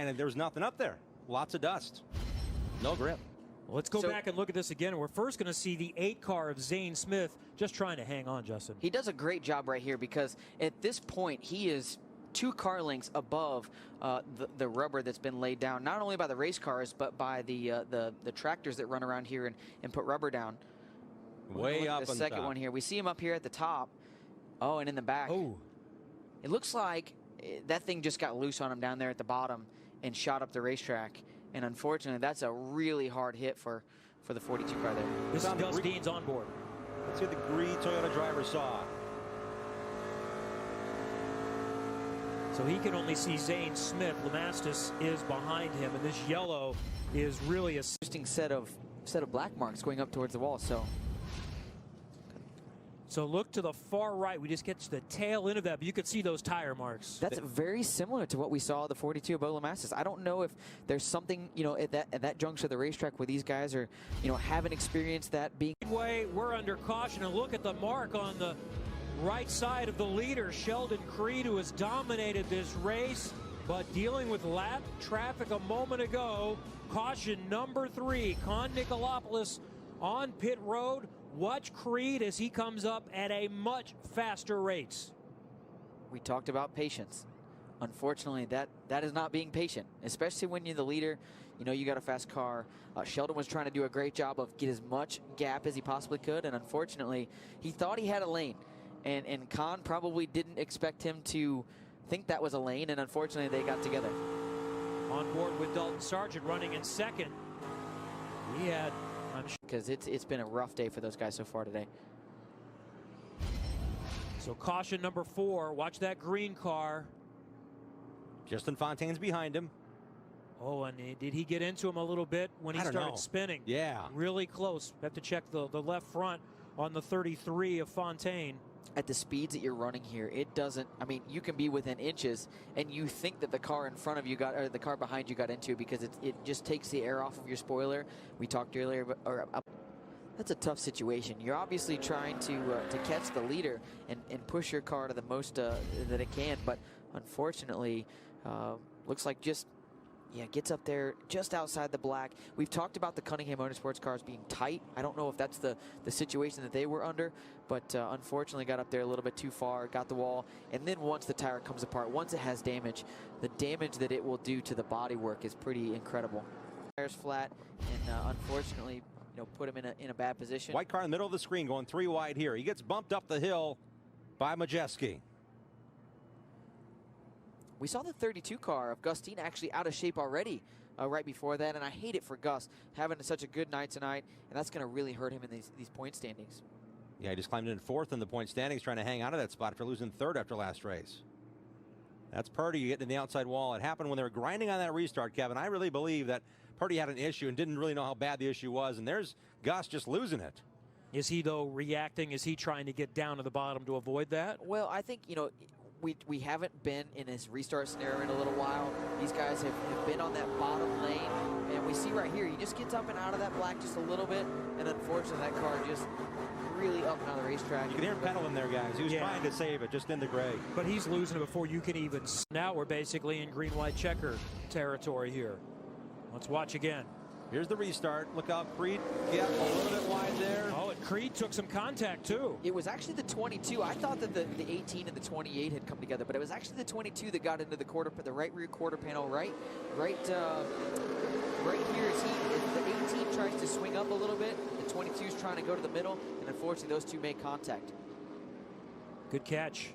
and there's nothing up there. Lots of dust. No grip. Well, let's go back and look at this again. We're first going to see the 8 car of Zane Smith just trying to hang on, Justin. He does a great job right here because at this point he is 2 car lengths above the rubber that's been laid down, not only by the race cars but by the tractors that run around here and put rubber down. Way up on the second one here. We see him up here at the top. Oh, and in the back. Oh. It looks like that thing just got loose on him down there at the bottom and shot up the racetrack. And unfortunately, that's a really hard hit for the 42 car there. This is Gus Dean's on board. Let's see what the green Toyota driver saw. So he can only see Zane Smith. Lemastus is behind him, and this yellow is really a interesting set of black marks going up towards the wall. So look to the far right. We just get to the tail end of that, but you can see those tire marks. That's very similar to what we saw at the 42 of Bo Lemastus. I don't know if there's something, at that juncture of the racetrack where these guys are, haven't experienced that being. Way we're under caution, and look at the mark on the right side of the leader, Sheldon Creed, who has dominated this race, but dealing with lap traffic a moment ago. Caution number 3, Con Nicolopoulos on pit road. Watch Creed as he comes up at a much faster rate. We talked about patience. Unfortunately, that is not being patient, especially when you're the leader. You got a fast car. Sheldon was trying to do a great job of get as much gap as he possibly could, and unfortunately, he thought he had a lane. And Con probably didn't expect him to think that was a lane, and unfortunately, they got together. On board with Dalton Sargent running in second. He had... Because it's been a rough day for those guys so far today. So caution number 4. Watch that green car. Justin Fontaine's behind him. Oh, and did he get into him a little bit when he started spinning? Yeah. Really close. Have to check the left front on the 33 of Fontaine. At the speeds that you're running here, it doesn't, you can be within inches and you think that the car in front of you or the car behind you got into it because it just takes the air off of your spoiler. We talked earlier, that's a tough situation. You're obviously trying to catch the leader and push your car to the most that it can, but unfortunately, looks like gets up there just outside the black. We've talked about the Cunningham Motorsports cars being tight. I don't know if that's the situation that they were under, but unfortunately got up there a little bit too far, got the wall, and then once the tire comes apart, once it has damage, the damage that it will do to the bodywork is pretty incredible. Tire's flat, and unfortunately, put him in a bad position. White car in the middle of the screen going 3 wide here. He gets bumped up the hill by Majeski. We saw the 32 car of Gus Dean actually out of shape already right before that, and I hate it for Gus having such a good night tonight, and that's going to really hurt him in these point standings. Yeah, he just climbed in 4th in the point standings, trying to hang out of that spot after losing 3rd after last race. That's Purdy getting to the outside wall. It happened when they were grinding on that restart, Kevin. I really believe that Purdy had an issue and didn't really know how bad the issue was, and there's Gus just losing it. Is he, though, reacting? Is he trying to get down to the bottom to avoid that? Well, I think, we haven't been in this restart scenario in a little while. These guys have been on that bottom lane, and we see right here, he just gets up and out of that black just a little bit, and unfortunately that car just really up and out of the racetrack. You can hear him pedaling there, guys. He was trying to save it, just in the gray. But he's losing it before you can even... Now we're basically in green-white checker territory here. Let's watch again. Here's the restart. Look out, Creed. Get a little bit wide there. Oh, and Creed took some contact, too. It was actually the 22. I thought that the 18 and the 28 had come together, but it was actually the 22 that got into the right rear quarter panel, right here. As the 18 tries to swing up a little bit, the 22 is trying to go to the middle, and unfortunately those two make contact. Good catch.